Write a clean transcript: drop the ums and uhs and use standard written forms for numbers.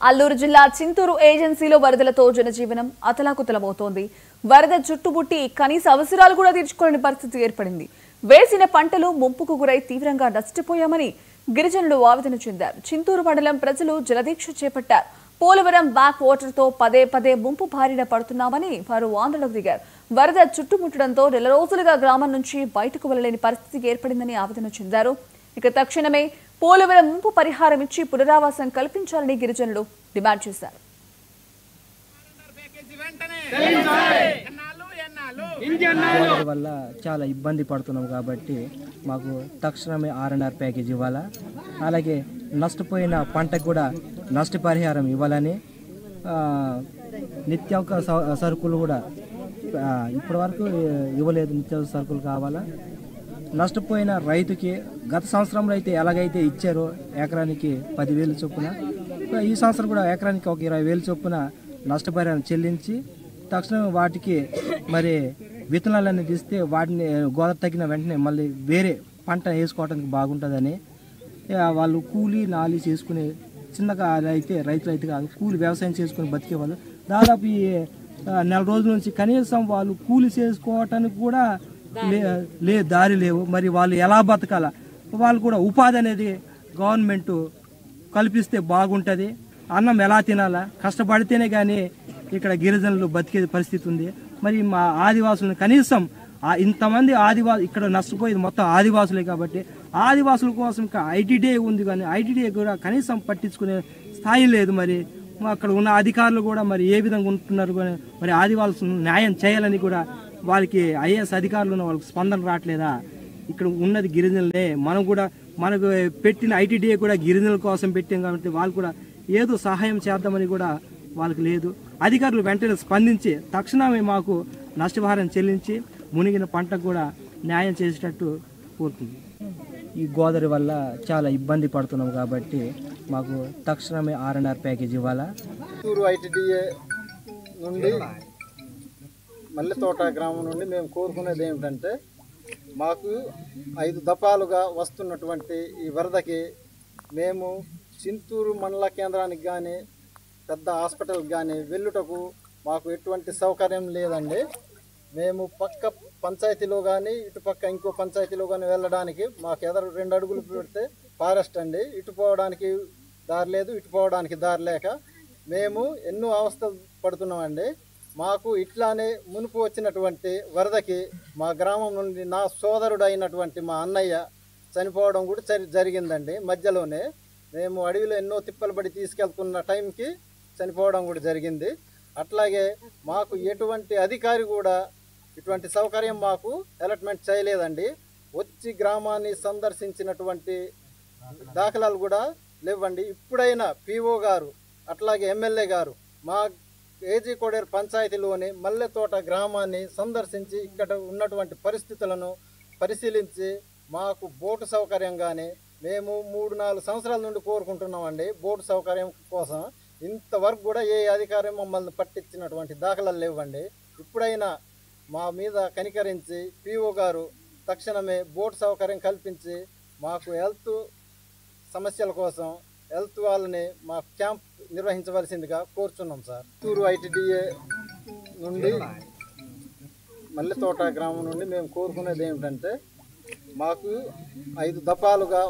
అల్లూరు జిల్లా చింతూరు ఏజెన్సీలో వరదలతో జనజీవనం అతలాకుతలమవుతోంది. వరద చుట్టుముట్టి కనీస అవసరాలు కూడా తీర్చుకోలేని పరిస్థితి ఏర్పడింది. వేసిన పంటలు ముంపుకు గురై తీవ్రంగా నష్టపోయామని గిరిజనులు ఆవేదన చెందారు. చింతూరు మండలం ప్రజలు జలదీక్ష చేపట్టారు. పోలవరం బ్యాక్ వాటర్ తో పదే పదే ముంపు బారిన పడుతున్నామని వారు ఆందోళనకు దిగారు. వరద చుట్టుముట్టడంతో నెల రోజులుగా గ్రామం నుంచి బయటకు వెళ్లలేని పరిస్థితి ఏర్పడిందని ఆవేదన చెందారు. ఇక తక్షణమే పోలవరం ముంపు పరిహారం ఇచ్చి పునరావాసం కల్పించాలని గిరిజనులు డిమాండ్ చేశారు. వల్ల చాలా ఇబ్బంది పడుతున్నాం కాబట్టి మాకు తక్షణమే R&R ప్యాకేజ్ ఇవ్వాలా, అలాగే నష్టపోయిన పంటకు కూడా నష్టపరిహారం ఇవ్వాలని, నిత్యావసర సరుకులు కూడా ఇప్పటివరకు ఇవ్వలేదు. నిత్యావసర సరుకులు కావాలా. నష్టపోయిన రైతుకి గత సంవత్సరంలో అయితే ఎలాగైతే ఇచ్చారో ఎకరానికి 10,000 చొప్పున, ఈ సంవత్సరం కూడా ఎకరానికి ఒక 20,000 చొప్పున నష్టపరిహారం చెల్లించి తక్షణం వాటికి మరి విత్తనాలు అనేది ఇస్తే వాటిని గోదావరి తగ్గిన వెంటనే మళ్ళీ వేరే పంట వేసుకోవడానికి బాగుంటుందని వాళ్ళు కూలీ నాలి చేసుకునే చిన్నగా అయితే రైతులు అయితే కాదు, కూలి వ్యవసాయం చేసుకుని బతికేవాళ్ళు దాదాపు ఈ నెల రోజుల నుంచి కనీసం వాళ్ళు కూలి చేసుకోవటానికి కూడా దారి లేవు. మరి వాళ్ళు ఎలా బతకాల? వాళ్ళు కూడా ఉపాధి అనేది గవర్నమెంట్ కల్పిస్తే బాగుంటుంది. అన్నం ఎలా తినాలా? కష్టపడితేనే కానీ ఇక్కడ గిరిజనులు బతికే పరిస్థితి ఉంది. మరి మా ఆదివాసులను కనీసం ఇంతమంది ఇక్కడ నష్టపోయేది మొత్తం ఆదివాసులే కాబట్టి ఆదివాసుల కోసం ఇంకా ITDA ఉంది, కానీ ITDA కూడా కనీసం పట్టించుకునే స్థాయి లేదు. మరి అక్కడ ఉన్న అధికారులు కూడా మరి ఏ విధంగా ఉంటున్నారు, మరి ఆదివాసులను న్యాయం చేయాలని కూడా వాళ్ళకి IAS అధికారులు ఉన్న వాళ్ళకి స్పందన రావట్లేదా? ఇక్కడ ఉన్నది గిరిజనులే. మనం కూడా మనకు పెట్టిన ITDA కూడా గిరిజనుల కోసం పెట్టాం కాబట్టి వాళ్ళు కూడా ఏదో సహాయం చేద్దామని కూడా వాళ్ళకి లేదు. అధికారులు వెంటనే స్పందించి తక్షణమే మాకు నష్టపరిహారం చెల్లించి మునిగిన పంటకు కూడా న్యాయం చేసేటట్టు కోరుతుంది. ఈ గోదావరి వల్ల చాలా ఇబ్బంది పడుతున్నాం కాబట్టి మాకు తక్షణమే R&R ప్యాకేజ్ ఇవ్వాలా. చింతూరు ITDA నుండి మల్లెతోట గ్రామం నుండి మేము కోరుకునేది ఏమిటంటే, మాకు 5 దఫాలుగా వస్తున్నటువంటి ఈ వరదకి మేము చింతూరు మండల కేంద్రానికి కానీ పెద్ద హాస్పిటల్కి కానీ వెళ్ళుటకు మాకు ఎటువంటి సౌకర్యం లేదండి. మేము పక్క పంచాయతీలో కానీ ఇటుపక్క ఇంకో పంచాయతీలో కానీ వెళ్ళడానికి మాకు ఎదురు 2 అడుగులు పెడితే ఫారెస్ట్ అండి. ఇటు పోవడానికి దారి లేదు, ఇటు పోవడానికి దారి లేక మేము ఎన్నో అవస్థలు పడుతున్నామండి. మాకు ఇట్లానే మునుపు వచ్చినటువంటి వరదకి మా గ్రామం నుండి నా సోదరుడు అయినటువంటి మా అన్నయ్య చనిపోవడం కూడా జరిగిందండి. మధ్యలోనే మేము అడవిలో ఎన్నో తిప్పలు పడి తీసుకెళ్తున్న టైంకి చనిపోవడం కూడా జరిగింది. అట్లాగే మాకు ఎటువంటి అధికారి కూడా ఇటువంటి సౌకర్యం మాకు అలాట్మెంట్ చేయలేదండి. వచ్చి గ్రామాన్ని సందర్శించినటువంటి దాఖలాలు కూడా లేవండి. ఇప్పుడైనా PO గారు అట్లాగే MLA గారు మా ఏజీ కోడేరు పంచాయతీలోని మల్లెతోట గ్రామాన్ని సందర్శించి ఇక్కడ ఉన్నటువంటి పరిస్థితులను పరిశీలించి మాకు బోటు సౌకర్యం కానీ మేము 3-4 సంవత్సరాల నుండి కోరుకుంటున్నామండి బోటు సౌకర్యం కోసం. ఇంతవరకు కూడా ఏ అధికారం మమ్మల్ని పట్టించినటువంటి దాఖలాలు లేవండి. ఇప్పుడైనా మా మీద కనికరించి PO గారు తక్షణమే బోటు సౌకర్యం కల్పించి మాకు హెల్త్ సమస్యల కోసం హెల్త్ వాళ్ళని మా క్యాంప్ నిర్వహించవలసిందిగా కోరుచున్నాం సార్. చింతూరు ITDA నుండి మల్లెతోట గ్రామం నుండి మేము కోరుకునేది ఏమిటంటే, మాకు 5 దఫాలుగా